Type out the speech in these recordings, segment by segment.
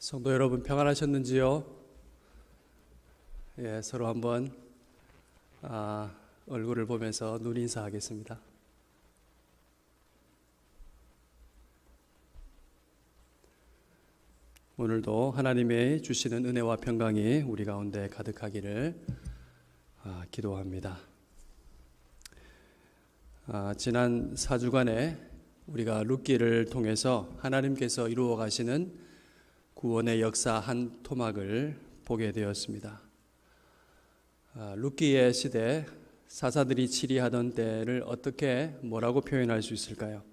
성도 여러분 평안하셨는지요? 예, 서로 한번 얼굴을 보면서 눈 인사하겠습니다. 오늘도 하나님의 주시는 은혜와 평강이 우리 가운데 가득하기를 기도합니다. 지난 4주간에 우리가 룻기를 통해서 하나님께서 이루어 가시는 구원의 역사 한 토막을 보게 되었습니다. 룻기의 시대, 사사들이 치리하던 때를 어떻게 뭐라고 표현할 수 있을까요?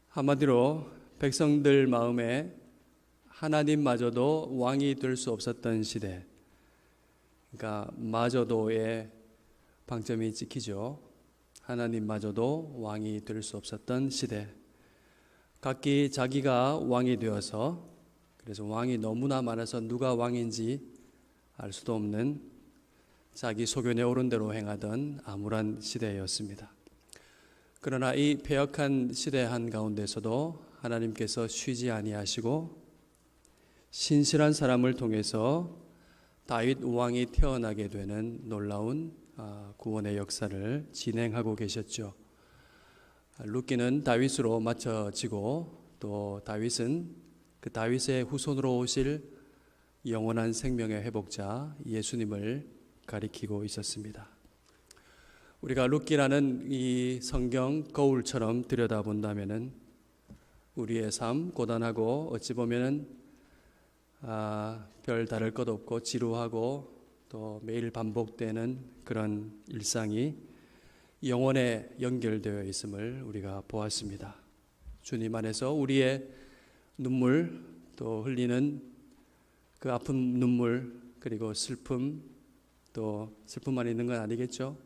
한마디로 백성들 마음에 하나님마저도 왕이 될 수 없었던 시대, 그러니까 마저도의 방점이 찍히죠. 하나님마저도 왕이 될 수 없었던 시대. 각기 자기가 왕이 되어서, 그래서 왕이 너무나 많아서 누가 왕인지 알 수도 없는 자기 소견에 오른 대로 행하던 암울한 시대였습니다. 그러나 이 패역한 시대 한가운데서도 하나님께서 쉬지 아니하시고 신실한 사람을 통해서 다윗 왕이 태어나게 되는 놀라운 구원의 역사를 진행하고 계셨죠. 룻기는 다윗으로 맞춰지고 또 다윗은 그 다윗의 후손으로 오실 영원한 생명의 회복자 예수님을 가리키고 있었습니다. 우리가 룻기라는 이 성경 거울처럼 들여다본다면은 우리의 삶 고단하고 어찌 보면은 별 다를 것 없고 지루하고 또 매일 반복되는 그런 일상이 영원에 연결되어 있음을 우리가 보았습니다. 주님 안에서 우리의 눈물, 또 흘리는 그 아픈 눈물, 그리고 슬픔, 또 슬픔만 있는 건 아니겠죠.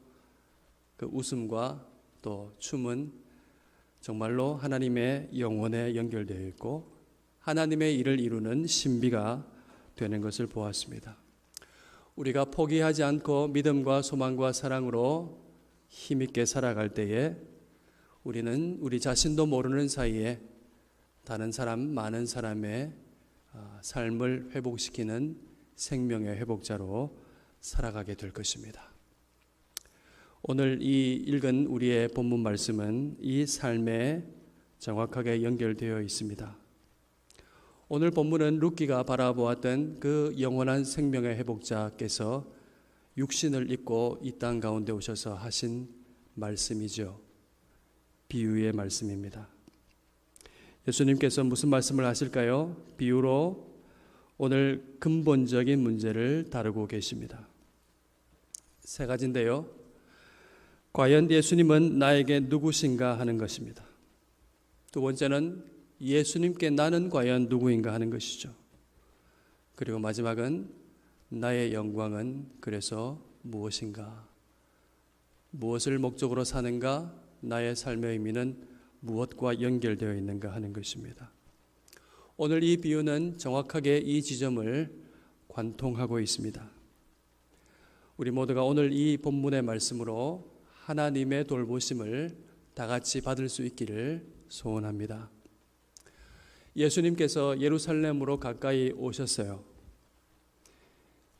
그 웃음과 또 춤은 정말로 하나님의 영혼에 연결되어 있고 하나님의 일을 이루는 신비가 되는 것을 보았습니다. 우리가 포기하지 않고 믿음과 소망과 사랑으로 힘있게 살아갈 때에 우리는 우리 자신도 모르는 사이에 다른 사람, 많은 사람의 삶을 회복시키는 생명의 회복자로 살아가게 될 것입니다. 오늘 이 읽은 우리의 본문 말씀은 이 삶에 정확하게 연결되어 있습니다. 오늘 본문은 룻기가 바라보았던 그 영원한 생명의 회복자께서 육신을 입고 이 땅 가운데 오셔서 하신 말씀이죠. 비유의 말씀입니다. 예수님께서 무슨 말씀을 하실까요? 비유로 오늘 근본적인 문제를 다루고 계십니다. 세 가지인데요. 과연 예수님은 나에게 누구신가 하는 것입니다. 두 번째는 예수님께 나는 과연 누구인가 하는 것이죠. 그리고 마지막은 나의 영광은 그래서 무엇인가? 무엇을 목적으로 사는가? 나의 삶의 의미는 무엇과 연결되어 있는가 하는 것입니다. 오늘 이 비유는 정확하게 이 지점을 관통하고 있습니다. 우리 모두가 오늘 이 본문의 말씀으로 하나님의 돌보심을 다 같이 받을 수 있기를 소원합니다. 예수님께서 예루살렘으로 가까이 오셨어요.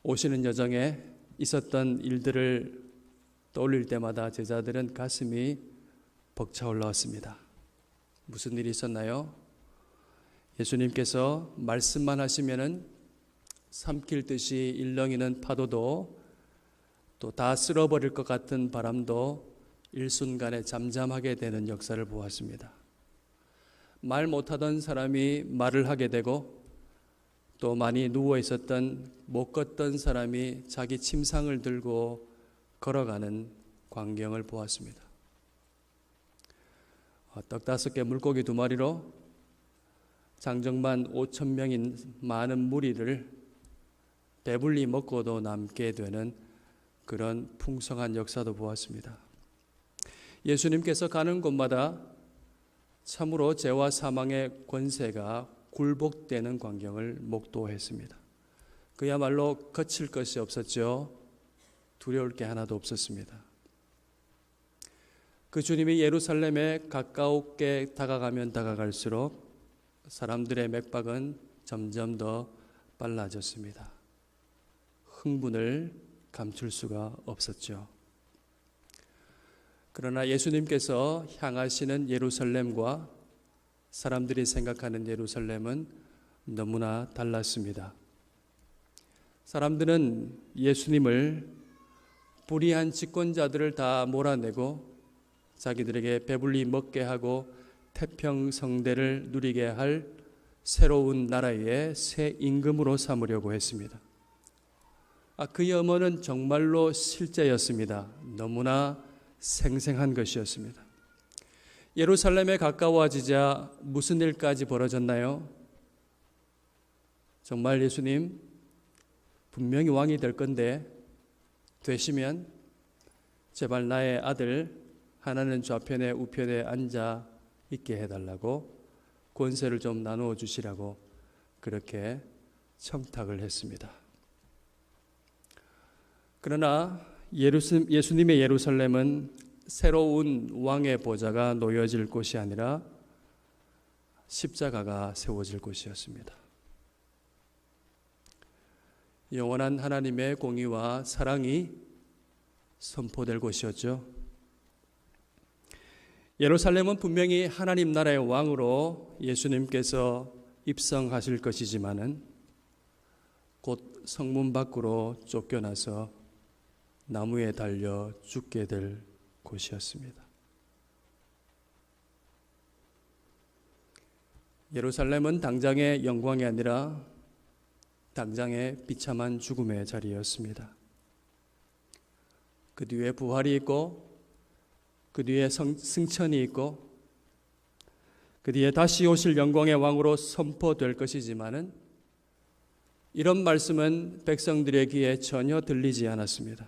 오시는 여정에 있었던 일들을 떠올릴 때마다 제자들은 가슴이 벅차 올라왔습니다. 무슨 일이 있었나요? 예수님께서 말씀만 하시면은 삼킬 듯이 일렁이는 파도도 또 다 쓸어버릴 것 같은 바람도 일순간에 잠잠하게 되는 역사를 보았습니다. 말 못하던 사람이 말을 하게 되고 또 많이 누워 있었던 못 걷던 사람이 자기 침상을 들고 걸어가는 광경을 보았습니다. 떡 5개 물고기 2마리로 장정만 5,000명인 많은 무리를 배불리 먹고도 남게 되는 그런 풍성한 역사도 보았습니다. 예수님께서 가는 곳마다 참으로 죄와 사망의 권세가 굴복되는 광경을 목도했습니다. 그야말로 거칠 것이 없었죠. 두려울 게 하나도 없었습니다. 그 주님이 예루살렘에 가까우게 다가가면 다가갈수록 사람들의 맥박은 점점 더 빨라졌습니다. 흥분을 감출 수가 없었죠. 그러나 예수님께서 향하시는 예루살렘과 사람들이 생각하는 예루살렘은 너무나 달랐습니다. 사람들은 예수님을 불의한 집권자들을 다 몰아내고 자기들에게 배불리 먹게 하고 태평성대를 누리게 할 새로운 나라의 새 임금으로 삼으려고 했습니다. 그 염원은 정말로 실제였습니다. 너무나 생생한 것이었습니다. 예루살렘에 가까워지자 무슨 일까지 벌어졌나요? 정말 예수님 분명히 왕이 될 건데 되시면 제발 나의 아들 하나는 좌편에 우편에 앉아 있게 해달라고 권세를 좀 나누어 주시라고 그렇게 청탁을 했습니다. 그러나 예수님의 예루살렘은 새로운 왕의 보좌가 놓여질 곳이 아니라 십자가가 세워질 곳이었습니다. 영원한 하나님의 공의와 사랑이 선포될 곳이었죠. 예루살렘은 분명히 하나님 나라의 왕으로 예수님께서 입성하실 것이지만은 곧 성문 밖으로 쫓겨나서 나무에 달려 죽게 될 곳이었습니다. 예루살렘은 당장의 영광이 아니라 당장의 비참한 죽음의 자리였습니다. 그 뒤에 부활이 있고 그 뒤에 승천이 있고 그 뒤에 다시 오실 영광의 왕으로 선포될 것이지만은 이런 말씀은 백성들의 귀에 전혀 들리지 않았습니다.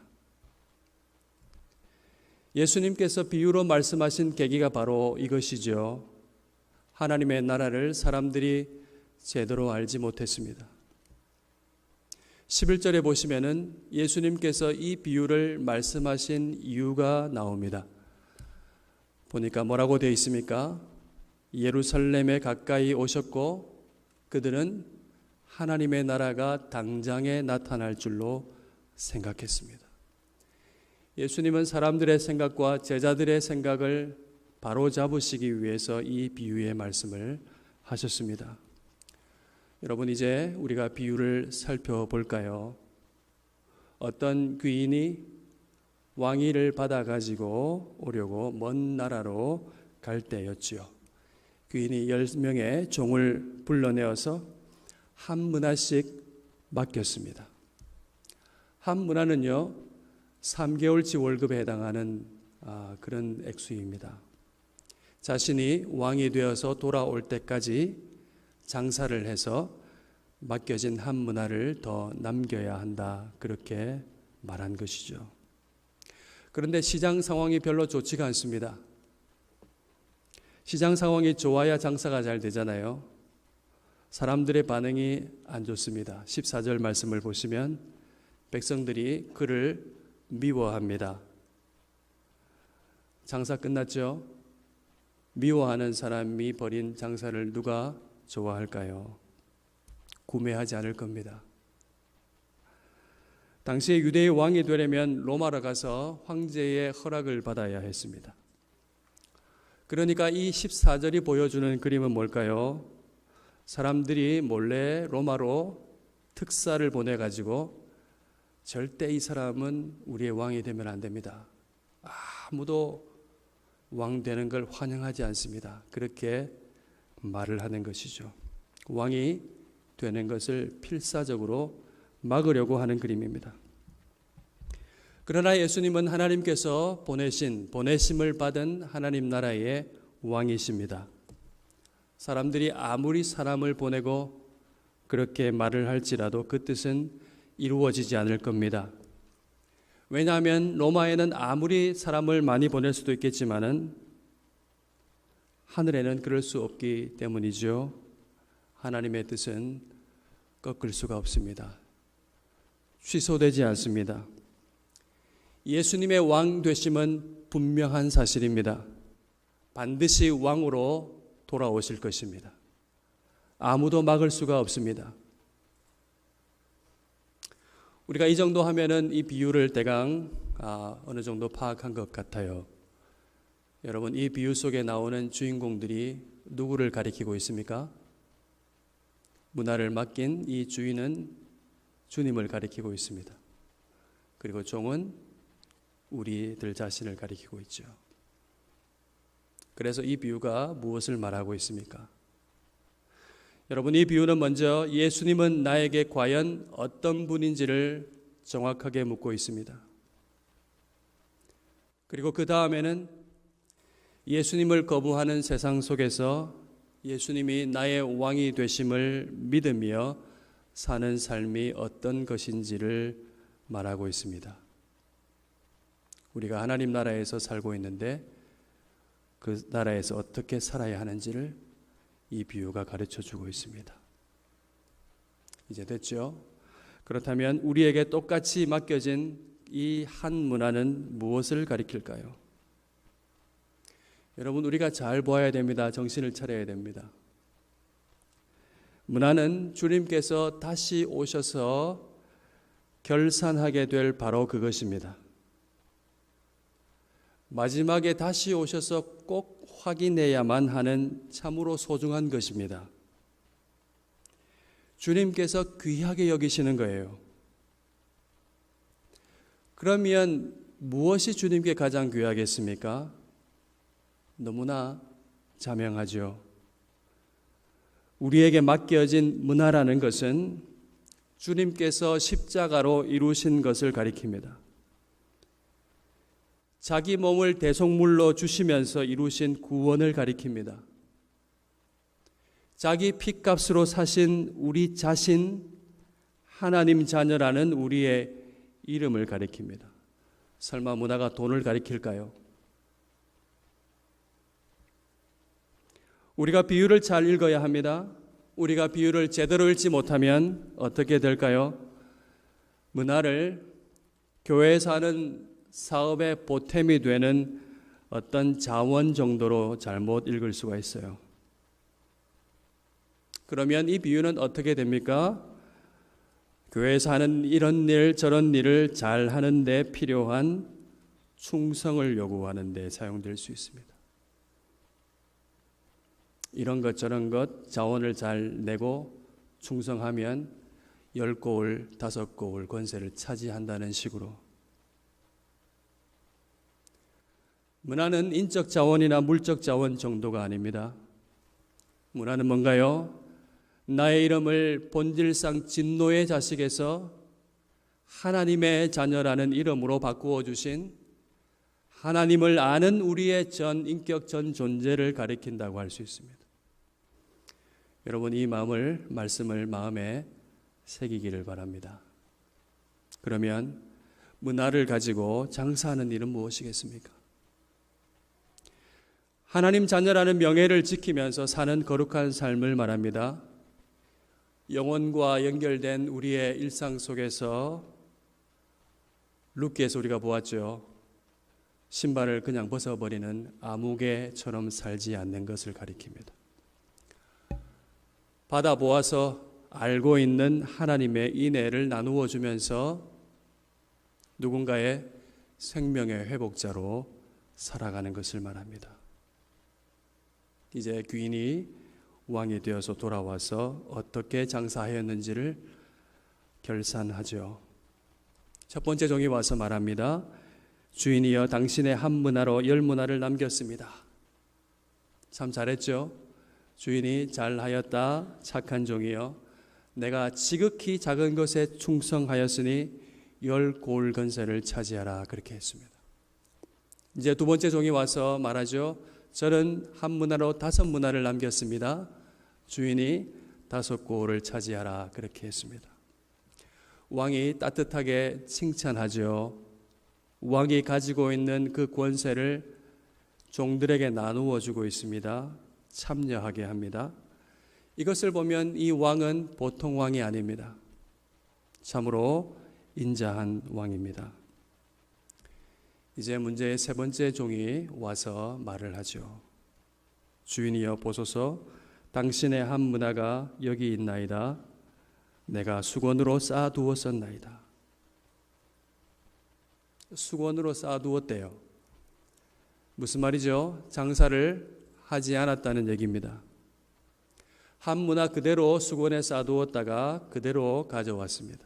예수님께서 비유로 말씀하신 계기가 바로 이것이죠. 하나님의 나라를 사람들이 제대로 알지 못했습니다. 11절에 보시면은 예수님께서 이 비유를 말씀하신 이유가 나옵니다. 보니까 뭐라고 되어 있습니까? 예루살렘에 가까이 오셨고 그들은 하나님의 나라가 당장에 나타날 줄로 생각했습니다. 예수님은 사람들의 생각과 제자들의 생각을 바로잡으시기 위해서 이 비유의 말씀을 하셨습니다. 여러분, 이제 우리가 비유를 살펴볼까요? 어떤 귀인이 왕위를 받아가지고 오려고 먼 나라로 갈 때였지요. 귀인이 10명의 종을 불러내어서 한 문화씩 맡겼습니다. 한 문화는요 3개월치 월급에 해당하는 그런 액수입니다. 자신이 왕이 되어서 돌아올 때까지 장사를 해서 맡겨진 한 문화를 더 남겨야 한다, 그렇게 말한 것이죠. 그런데 시장 상황이 별로 좋지가 않습니다. 시장 상황이 좋아야 장사가 잘 되잖아요. 사람들의 반응이 안 좋습니다. 14절 말씀을 보시면 백성들이 그를 미워합니다. 장사 끝났죠? 미워하는 사람이 벌인 장사를 누가 좋아할까요? 구매하지 않을 겁니다. 당시에 유대의 왕이 되려면 로마로 가서 황제의 허락을 받아야 했습니다. 그러니까 이 14절이 보여주는 그림은 뭘까요? 사람들이 몰래 로마로 특사를 보내가지고 절대 이 사람은 우리의 왕이 되면 안 됩니다. 아무도 왕 되는 걸 환영하지 않습니다. 그렇게 말을 하는 것이죠. 왕이 되는 것을 필사적으로 막으려고 하는 그림입니다. 그러나 예수님은 하나님께서 보내심을 받은 하나님 나라의 왕이십니다. 사람들이 아무리 사람을 보내고 그렇게 말을 할지라도 그 뜻은 이루어지지 않을 겁니다. 왜냐하면 로마에는 아무리 사람을 많이 보낼 수도 있겠지만은 하늘에는 그럴 수 없기 때문이죠. 하나님의 뜻은 꺾을 수가 없습니다. 취소되지 않습니다. 예수님의 왕 되심은 분명한 사실입니다. 반드시 왕으로 돌아오실 것입니다. 아무도 막을 수가 없습니다. 우리가 이 정도 하면은 이 비유를 대강 어느 정도 파악한 것 같아요. 여러분, 이 비유 속에 나오는 주인공들이 누구를 가리키고 있습니까? 문화를 맡긴 이 주인은 주님을 가리키고 있습니다. 그리고 종은 우리들 자신을 가리키고 있죠. 그래서 이 비유가 무엇을 말하고 있습니까? 여러분, 이 비유는 먼저 예수님은 나에게 과연 어떤 분인지를 정확하게 묻고 있습니다. 그리고 그 다음에는 예수님을 거부하는 세상 속에서 예수님이 나의 왕이 되심을 믿으며 사는 삶이 어떤 것인지를 말하고 있습니다. 우리가 하나님 나라에서 살고 있는데 그 나라에서 어떻게 살아야 하는지를 이 비유가 가르쳐 주고 있습니다. 이제 됐죠? 그렇다면 우리에게 똑같이 맡겨진 이 한 문화는 무엇을 가리킬까요? 여러분, 우리가 잘 보아야 됩니다. 정신을 차려야 됩니다. 문화는 주님께서 다시 오셔서 결산하게 될 바로 그것입니다. 마지막에 다시 오셔서 꼭 확인해야만 하는 참으로 소중한 것입니다. 주님께서 귀하게 여기시는 거예요. 그러면 무엇이 주님께 가장 귀하겠습니까? 너무나 자명하죠. 우리에게 맡겨진 문화라는 것은 주님께서 십자가로 이루신 것을 가리킵니다. 자기 몸을 대속물로 주시면서 이루신 구원을 가리킵니다. 자기 핏값으로 사신 우리 자신, 하나님 자녀라는 우리의 이름을 가리킵니다. 설마 문화가 돈을 가리킬까요? 우리가 비유를 잘 읽어야 합니다. 우리가 비유를 제대로 읽지 못하면 어떻게 될까요? 문화를 교회에서 하는 사업의 보탬이 되는 어떤 자원 정도로 잘못 읽을 수가 있어요. 그러면 이 비유는 어떻게 됩니까? 교회에서 하는 이런 일 저런 일을 잘 하는 데 필요한 충성을 요구하는 데 사용될 수 있습니다. 이런 것 저런 것 자원을 잘 내고 충성하면 10고을 5고을 권세를 차지한다는 식으로. 문화는 인적 자원이나 물적 자원 정도가 아닙니다. 문화는 뭔가요? 나의 이름을 본질상 진노의 자식에서 하나님의 자녀라는 이름으로 바꾸어 주신 하나님을 아는 우리의 전 인격 전 존재를 가리킨다고 할 수 있습니다. 여러분, 이 말씀을 마음에 새기기를 바랍니다. 그러면 문화를 가지고 장사하는 일은 무엇이겠습니까? 하나님 자녀라는 명예를 지키면서 사는 거룩한 삶을 말합니다. 영혼과 연결된 우리의 일상 속에서 룻기에서 우리가 보았죠. 신발을 그냥 벗어버리는 아무개처럼 살지 않는 것을 가리킵니다. 받아보아서 알고 있는 하나님의 인애를 나누어 주면서 누군가의 생명의 회복자로 살아가는 것을 말합니다. 이제 귀인이 왕이 되어서 돌아와서 어떻게 장사하였는지를 결산하죠. 첫 번째 종이 와서 말합니다. 주인이여, 당신의 한 문화로 10문화를 남겼습니다. 참 잘했죠? 주인이 잘하였다, 착한 종이여, 내가 지극히 작은 것에 충성하였으니 10고을 권세를 차지하라, 그렇게 했습니다. 이제 두 번째 종이 와서 말하죠. 저는 한 문화로 5문화를 남겼습니다. 주인이 5고을을 차지하라, 그렇게 했습니다. 왕이 따뜻하게 칭찬하죠. 왕이 가지고 있는 그 권세를 종들에게 나누어 주고 있습니다. 참여하게 합니다. 이것을 보면 이 왕은 보통 왕이 아닙니다. 참으로 인자한 왕입니다. 이제 문제의 세 번째 종이 와서 말을 하죠. 주인이여 보소서, 당신의 한 문화가 여기 있나이다. 내가 수건으로 쌓아두었었나이다. 수건으로 쌓아두었대요. 무슨 말이죠? 장사를 하지 않았다는 얘기입니다. 한 문화 그대로 수건에 쌓아두었다가 그대로 가져왔습니다.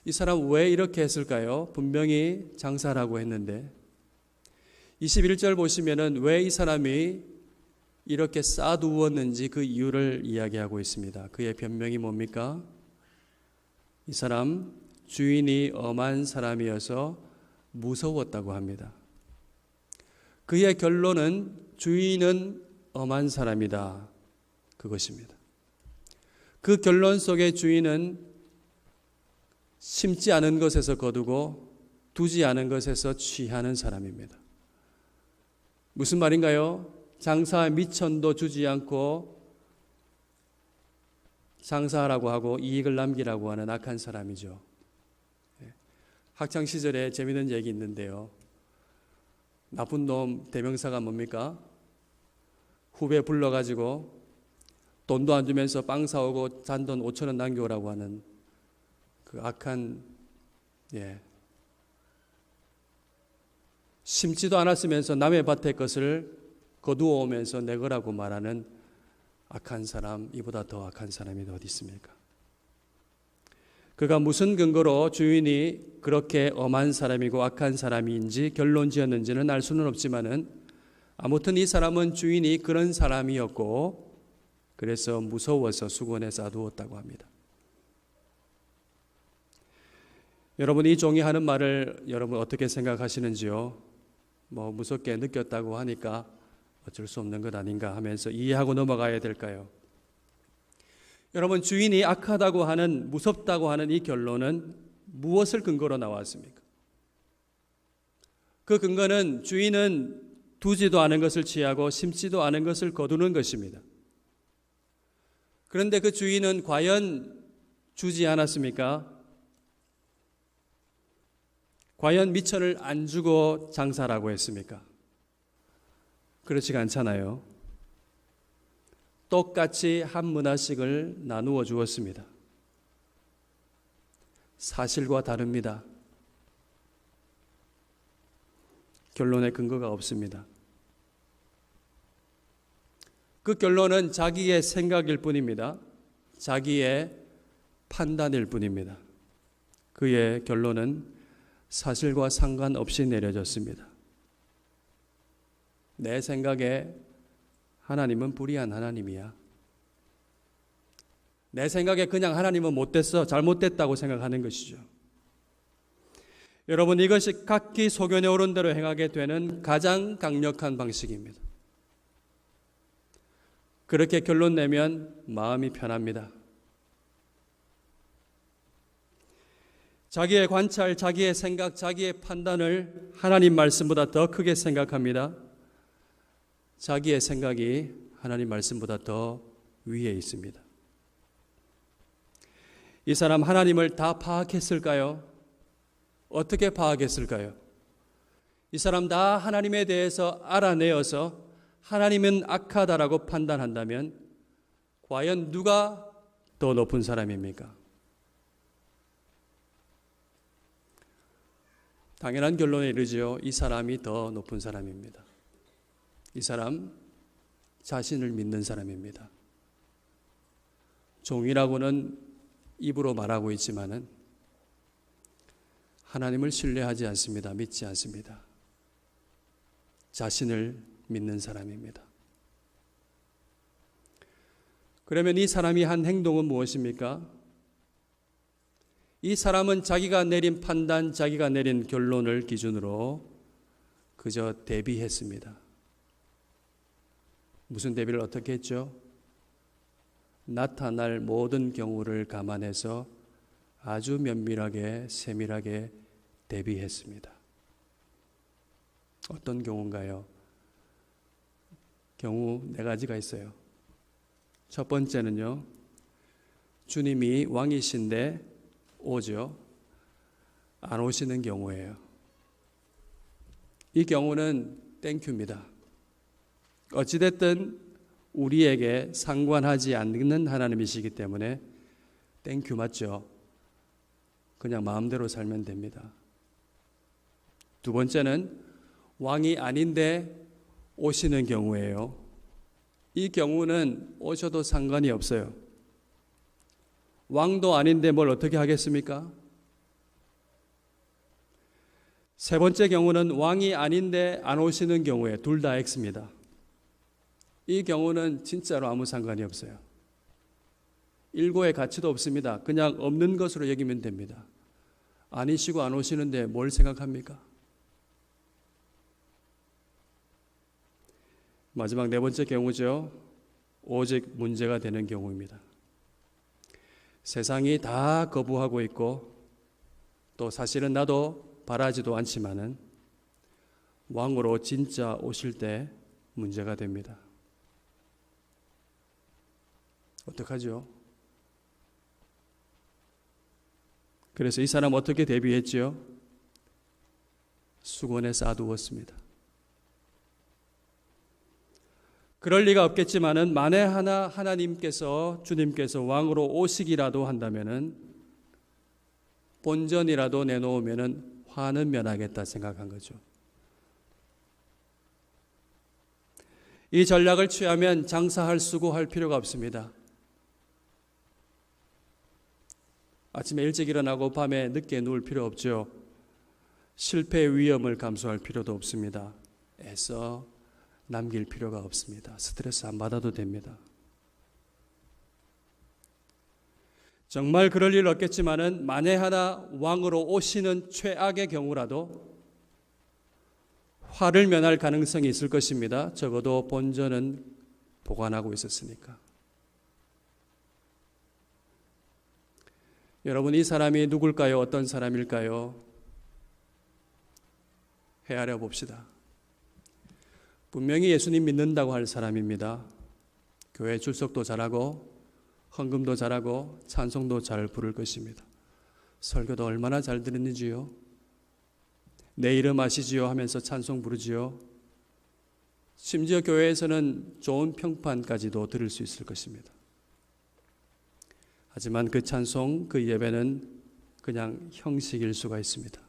이 사람 왜 이렇게 했을까요? 분명히 장사라고 했는데 21절 보시면은 왜 이 사람이 이렇게 쌓아두었는지 그 이유를 이야기하고 있습니다. 그의 변명이 뭡니까? 이 사람 주인이 엄한 사람이어서 무서웠다고 합니다. 그의 결론은 주인은 엄한 사람이다. 그것입니다. 그 결론 속에 주인은 심지 않은 것에서 거두고 두지 않은 것에서 취하는 사람입니다. 무슨 말인가요? 장사 미천도 주지 않고 장사하라고 하고 이익을 남기라고 하는 악한 사람이죠. 학창시절에 재미있는 얘기 있는데요. 나쁜 놈 대명사가 뭡니까? 후배 불러가지고 돈도 안 주면서 빵 사오고 잔돈 5,000원 남겨오라고 하는 그 악한, 심지도 않았으면서 남의 밭의 것을 거두어 오면서 내 거라고 말하는 악한 사람, 이보다 더 악한 사람이 어디 있습니까? 그가 무슨 근거로 주인이 그렇게 엄한 사람이고 악한 사람인지 결론 지었는지는 알 수는 없지만은 아무튼 이 사람은 주인이 그런 사람이었고 그래서 무서워서 수건에 쌓아두었다고 합니다. 여러분 이 종이 하는 말을 여러분 어떻게 생각하시는지요? 무섭게 느꼈다고 하니까 어쩔 수 없는 것 아닌가 하면서 이해하고 넘어가야 될까요? 여러분 주인이 악하다고 하는 무섭다고 하는 이 결론은 무엇을 근거로 나왔습니까? 그 근거는 주인은 두지도 않은 것을 취하고 심지도 않은 것을 거두는 것입니다. 그런데 그 주인은 과연 주지 않았습니까? 과연 미천을 안 주고 장사라고 했습니까? 그렇지가 않잖아요. 똑같이 한 문화씩을 나누어 주었습니다. 사실과 다릅니다. 결론에 근거가 없습니다. 그 결론은 자기의 생각일 뿐입니다. 자기의 판단일 뿐입니다. 그의 결론은 사실과 상관없이 내려졌습니다. 내 생각에 하나님은 불의한 하나님이야. 내 생각에 그냥 하나님은 못됐어, 잘못됐다고 생각하는 것이죠. 여러분 이것이 각기 소견에 오른 대로 행하게 되는 가장 강력한 방식입니다. 그렇게 결론 내면 마음이 편합니다. 자기의 관찰, 자기의 생각, 자기의 판단을 하나님 말씀보다 더 크게 생각합니다. 자기의 생각이 하나님 말씀보다 더 위에 있습니다. 이 사람 하나님을 다 파악했을까요? 어떻게 파악했을까요? 이 사람 다 하나님에 대해서 알아내어서 하나님은 악하다라고 판단한다면 과연 누가 더 높은 사람입니까? 당연한 결론에 이르지요. 이 사람이 더 높은 사람입니다. 이 사람 자신을 믿는 사람입니다. 종이라고는 입으로 말하고 있지만은 하나님을 신뢰하지 않습니다. 믿지 않습니다. 자신을 믿는 사람입니다. 그러면 이 사람이 한 행동은 무엇입니까? 이 사람은 자기가 내린 판단, 자기가 내린 결론을 기준으로 그저 대비했습니다. 무슨 대비를 어떻게 했죠? 나타날 모든 경우를 감안해서 아주 면밀하게, 세밀하게 대비했습니다. 어떤 경우인가요? 경우 네 가지가 있어요. 첫 번째는요, 주님이 왕이신데 오죠. 안 오시는 경우예요. 이 경우는 땡큐입니다. 어찌됐든 우리에게 상관하지 않는 하나님이시기 때문에 땡큐 맞죠? 그냥 마음대로 살면 됩니다. 두 번째는 왕이 아닌데 오시는 경우예요. 이 경우는 오셔도 상관이 없어요. 왕도 아닌데 뭘 어떻게 하겠습니까? 세 번째 경우는 왕이 아닌데 안 오시는 경우에 둘 다 X입니다. 이 경우는 진짜로 아무 상관이 없어요. 일고의 가치도 없습니다. 그냥 없는 것으로 여기면 됩니다. 아니시고 안 오시는데 뭘 생각합니까? 마지막 네 번째 경우죠. 오직 문제가 되는 경우입니다. 세상이 다 거부하고 있고 또 사실은 나도 바라지도 않지만은 왕으로 진짜 오실 때 문제가 됩니다. 어떡하죠? 그래서 이 사람 어떻게 대비했지요? 수건에 싸두었습니다. 그럴 리가 없겠지만은 만에 하나 하나님께서 주님께서 왕으로 오시기라도 한다면은 본전이라도 내놓으면은 화는 면하겠다 생각한 거죠. 이 전략을 취하면 장사할 수고할 필요가 없습니다. 아침에 일찍 일어나고 밤에 늦게 누울 필요 없죠. 실패의 위험을 감수할 필요도 없습니다. 애써 남길 필요가 없습니다. 스트레스 안 받아도 됩니다. 정말 그럴 일 없겠지만은 만에 하나 왕으로 오시는 최악의 경우라도 화를 면할 가능성이 있을 것입니다. 적어도 본전은 보관하고 있었으니까. 여러분, 이 사람이 누굴까요? 어떤 사람일까요? 헤아려 봅시다. 분명히 예수님 믿는다고 할 사람입니다. 교회 출석도 잘하고 헌금도 잘하고 찬송도 잘 부를 것입니다. 설교도 얼마나 잘 들었는지요. 내 이름 아시지요 하면서 찬송 부르지요. 심지어 교회에서는 좋은 평판까지도 들을 수 있을 것입니다. 하지만 그 찬송, 그 예배는 그냥 형식일 수가 있습니다.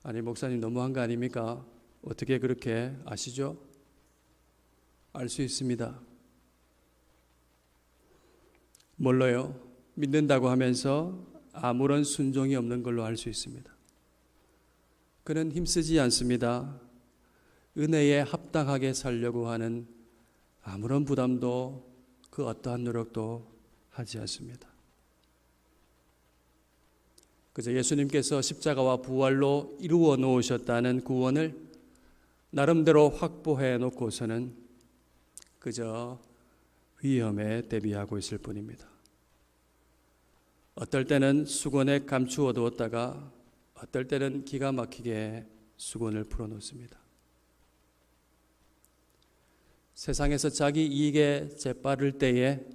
아니, 목사님 너무한 거 아닙니까? 어떻게 그렇게 아시죠? 알 수 있습니다. 뭘로요? 믿는다고 하면서 아무런 순종이 없는 걸로 알 수 있습니다. 그는 힘쓰지 않습니다. 은혜에 합당하게 살려고 하는 아무런 부담도 그 어떠한 노력도 하지 않습니다. 그저 예수님께서 십자가와 부활로 이루어 놓으셨다는 구원을 나름대로 확보해 놓고서는 그저 위험에 대비하고 있을 뿐입니다. 어떨 때는 수건에 감추어 두었다가 어떨 때는 기가 막히게 수건을 풀어놓습니다. 세상에서 자기 이익에 재빠를 때에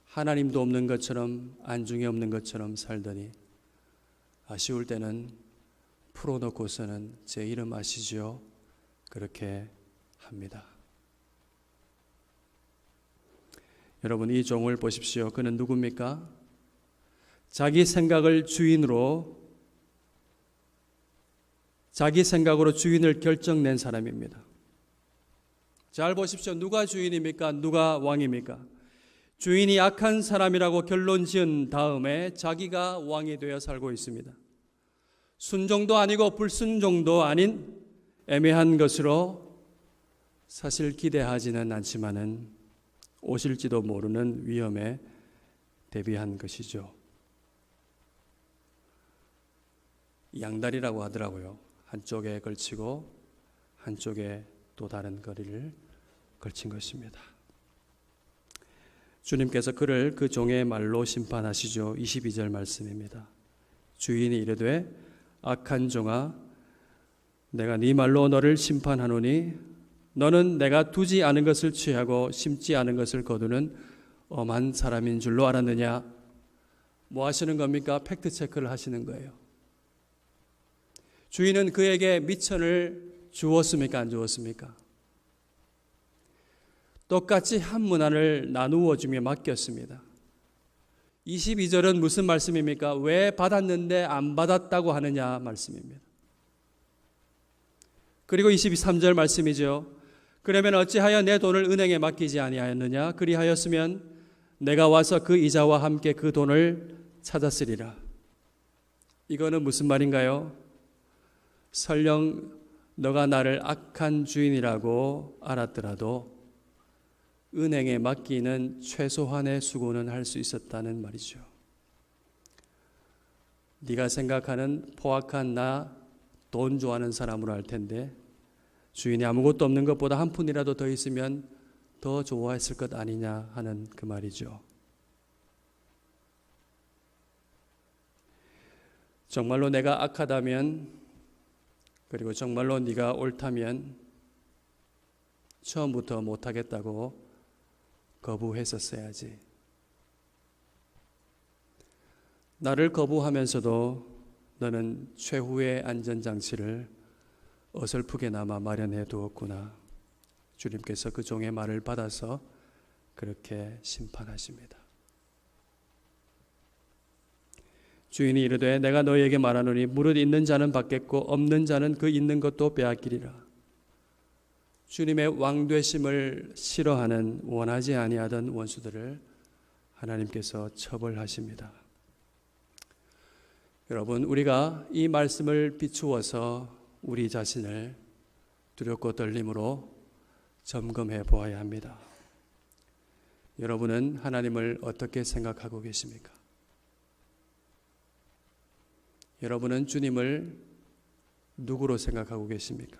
하나님도 없는 것처럼 안중에 없는 것처럼 살더니 아쉬울 때는 풀어놓고서는 제 이름 아시죠? 그렇게 합니다. 여러분, 이 종을 보십시오. 그는 누굽니까? 자기 생각을 주인으로, 자기 생각으로 주인을 결정낸 사람입니다. 잘 보십시오. 누가 주인입니까? 누가 왕입니까? 주인이 악한 사람이라고 결론 지은 다음에 자기가 왕이 되어 살고 있습니다. 순종도 아니고 불순종도 아닌 애매한 것으로 사실 기대하지는 않지만은 오실지도 모르는 위험에 대비한 것이죠. 양다리라고 하더라고요. 한쪽에 걸치고 한쪽에 또 다른 거리를 걸친 것입니다. 주님께서 그를 그 종의 말로 심판하시죠. 22절 말씀입니다. 주인이 이르되 악한 종아, 내가 네 말로 너를 심판하노니 너는 내가 두지 않은 것을 취하고 심지 않은 것을 거두는 엄한 사람인 줄로 알았느냐? 뭐 하시는 겁니까? 팩트 체크를 하시는 거예요. 주인은 그에게 미천을 주었습니까? 안 주었습니까? 똑같이 한 문안을 나누어 주며 맡겼습니다. 22절은 무슨 말씀입니까? 왜 받았는데 안 받았다고 하느냐 말씀입니다. 그리고 23절 말씀이죠. 그러면 어찌하여 내 돈을 은행에 맡기지 아니하였느냐? 그리하였으면 내가 와서 그 이자와 함께 그 돈을 찾았으리라. 이거는 무슨 말인가요? 설령 너가 나를 악한 주인이라고 알았더라도 은행에 맡기는 최소한의 수고는 할 수 있었다는 말이죠. 네가 생각하는 포악한 나 돈 좋아하는 사람으로 할 텐데 주인이 아무것도 없는 것보다 한 푼이라도 더 있으면 더 좋아했을 것 아니냐 하는 그 말이죠. 정말로 내가 악하다면, 그리고 정말로 네가 옳다면 처음부터 못하겠다고 거부했었어야지. 나를 거부하면서도 너는 최후의 안전장치를 어설프게나마 마련해 두었구나. 주님께서 그 종의 말을 받아서 그렇게 심판하십니다. 주인이 이르되 내가 너희에게 말하노니 무릇 있는 자는 받겠고 없는 자는 그 있는 것도 빼앗기리라. 주님의 왕되심을 싫어하는 원하지 아니하던 원수들을 하나님께서 처벌하십니다. 여러분, 우리가 이 말씀을 비추어서 우리 자신을 두렵고 떨림으로 점검해 보아야 합니다. 여러분은 하나님을 어떻게 생각하고 계십니까? 여러분은 주님을 누구로 생각하고 계십니까?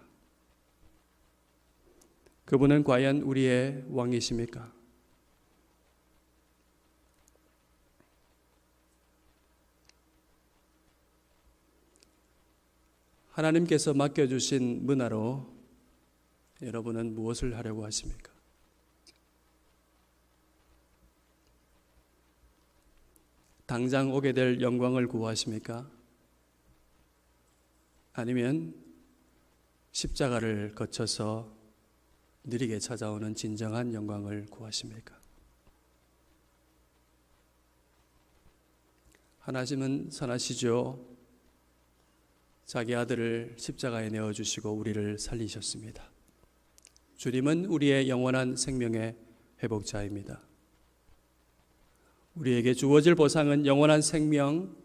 그분은 과연 우리의 왕이십니까? 하나님께서 맡겨주신 문화로 여러분은 무엇을 하려고 하십니까? 당장 오게 될 영광을 구하십니까? 아니면 십자가를 거쳐서 느리게 찾아오는 진정한 영광을 구하십니까? 하나님은 선하시죠. 자기 아들을 십자가에 내어주시고 우리를 살리셨습니다. 주님은 우리의 영원한 생명의 회복자입니다. 우리에게 주어질 보상은 영원한 생명,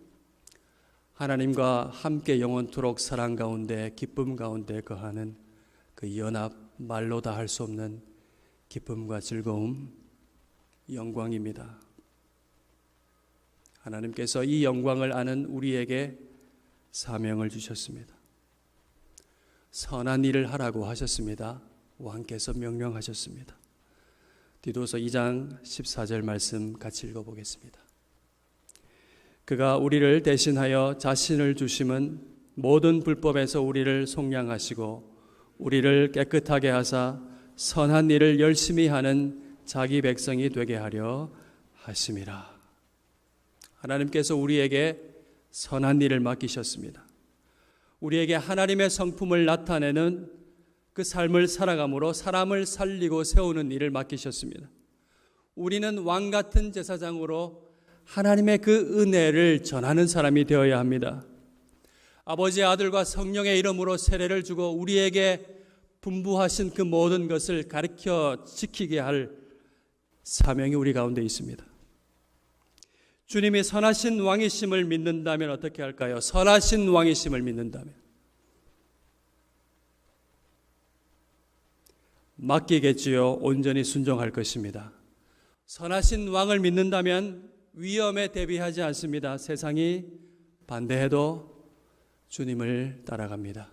하나님과 함께 영원토록 사랑 가운데 기쁨 가운데 거하는 그 연합, 말로 다 할 수 없는 기쁨과 즐거움, 영광입니다. 하나님께서 이 영광을 아는 우리에게 사명을 주셨습니다. 선한 일을 하라고 하셨습니다. 왕께서 명령하셨습니다. 디도서 2장 14절 말씀 같이 읽어보겠습니다. 그가 우리를 대신하여 자신을 주심은 모든 불법에서 우리를 속량하시고 우리를 깨끗하게 하사 선한 일을 열심히 하는 자기 백성이 되게 하려 하심이라. 하나님께서 우리에게 선한 일을 맡기셨습니다. 우리에게 하나님의 성품을 나타내는 그 삶을 살아감으로 사람을 살리고 세우는 일을 맡기셨습니다. 우리는 왕 같은 제사장으로 하나님의 그 은혜를 전하는 사람이 되어야 합니다. 아버지의 아들과 성령의 이름으로 세례를 주고 우리에게 분부하신 그 모든 것을 가르쳐 지키게 할 사명이 우리 가운데 있습니다. 주님이 선하신 왕이심을 믿는다면 어떻게 할까요? 선하신 왕이심을 믿는다면 맡기겠지요. 온전히 순종할 것입니다. 선하신 왕을 믿는다면 위험에 대비하지 않습니다. 세상이 반대해도 주님을 따라갑니다.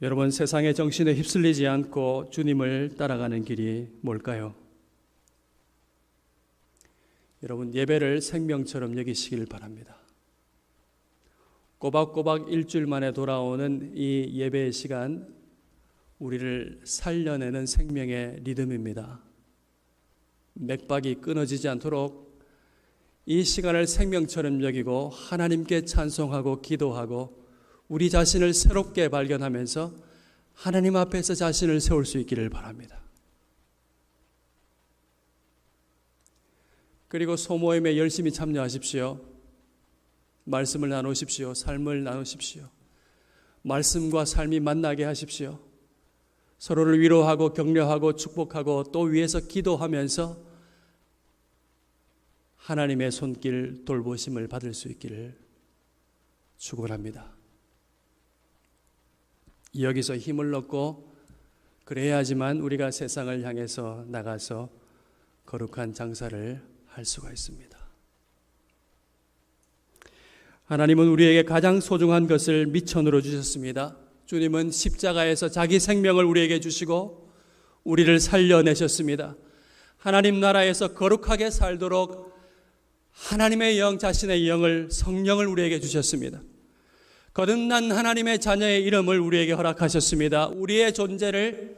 여러분, 세상의 정신에 휩쓸리지 않고 주님을 따라가는 길이 뭘까요? 여러분, 예배를 생명처럼 여기시길 바랍니다. 꼬박꼬박 일주일 만에 돌아오는 이 예배의 시간, 우리를 살려내는 생명의 리듬입니다. 맥박이 끊어지지 않도록 이 시간을 생명처럼 여기고 하나님께 찬송하고 기도하고 우리 자신을 새롭게 발견하면서 하나님 앞에서 자신을 세울 수 있기를 바랍니다. 그리고 소모임에 열심히 참여하십시오. 말씀을 나누십시오. 삶을 나누십시오. 말씀과 삶이 만나게 하십시오. 서로를 위로하고 격려하고 축복하고 또 위에서 기도하면서 하나님의 손길 돌보심을 받을 수 있기를 축원합니다. 여기서 힘을 얻고 그래야지만 우리가 세상을 향해서 나가서 거룩한 장사를 할 수가 있습니다. 하나님은 우리에게 가장 소중한 것을 미천으로 주셨습니다. 주님은 십자가에서 자기 생명을 우리에게 주시고 우리를 살려내셨습니다. 하나님 나라에서 거룩하게 살도록 하나님의 영, 자신의 영을, 성령을 우리에게 주셨습니다. 거듭난 하나님의 자녀의 이름을 우리에게 허락하셨습니다. 우리의 존재를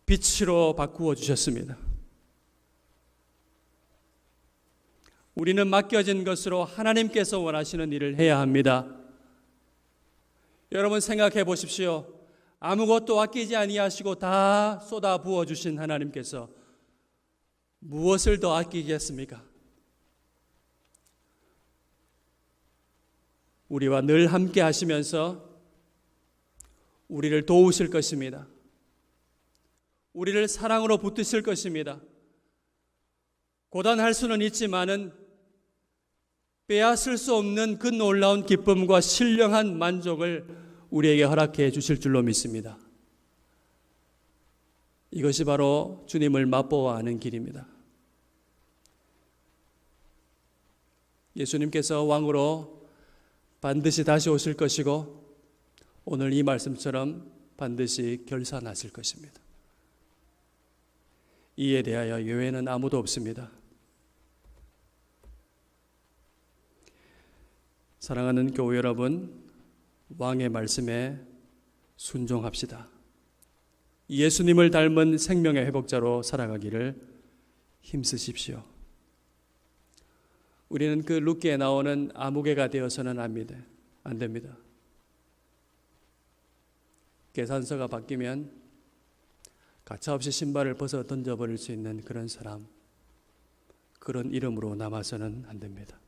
빛으로 바꾸어 주셨습니다. 우리는 맡겨진 것으로 하나님께서 원하시는 일을 해야 합니다. 여러분 생각해 보십시오. 아무것도 아끼지 아니하시고 다 쏟아 부어 주신 하나님께서 무엇을 더 아끼겠습니까? 우리와 늘 함께 하시면서 우리를 도우실 것입니다. 우리를 사랑으로 붙드실 것입니다. 고단할 수는 있지만은 빼앗을 수 없는 그 놀라운 기쁨과 신령한 만족을 우리에게 허락해 주실 줄로 믿습니다. 이것이 바로 주님을 맛보아 아는 길입니다. 예수님께서 왕으로 반드시 다시 오실 것이고 오늘 이 말씀처럼 반드시 결산하실 것입니다. 이에 대하여 예외는 아무도 없습니다. 사랑하는 교회 여러분, 왕의 말씀에 순종합시다. 예수님을 닮은 생명의 회복자로 살아가기를 힘쓰십시오. 우리는 그 룻기에 나오는 아무개가 되어서는 안 됩니다. 계산서가 바뀌면 가차없이 신발을 벗어 던져버릴 수 있는 그런 사람, 그런 이름으로 남아서는 안 됩니다.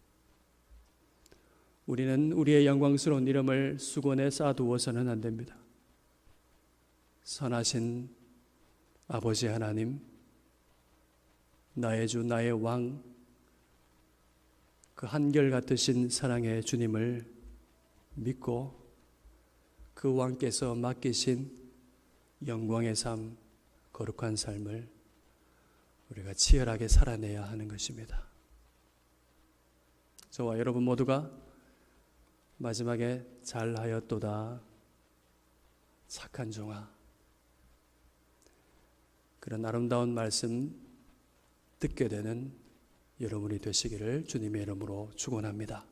우리는 우리의 영광스러운 이름을 수건에 쌓아두어서는 안 됩니다. 선하신 아버지 하나님, 나의 주, 나의 왕, 그 한결같으신 사랑의 주님을 믿고 그 왕께서 맡기신 영광의 삶, 거룩한 삶을 우리가 치열하게 살아내야 하는 것입니다. 저와 여러분 모두가 마지막에 잘하였도다 착한 종아, 그런 아름다운 말씀 듣게 되는 여러분이 되시기를 주님의 이름으로 축원합니다.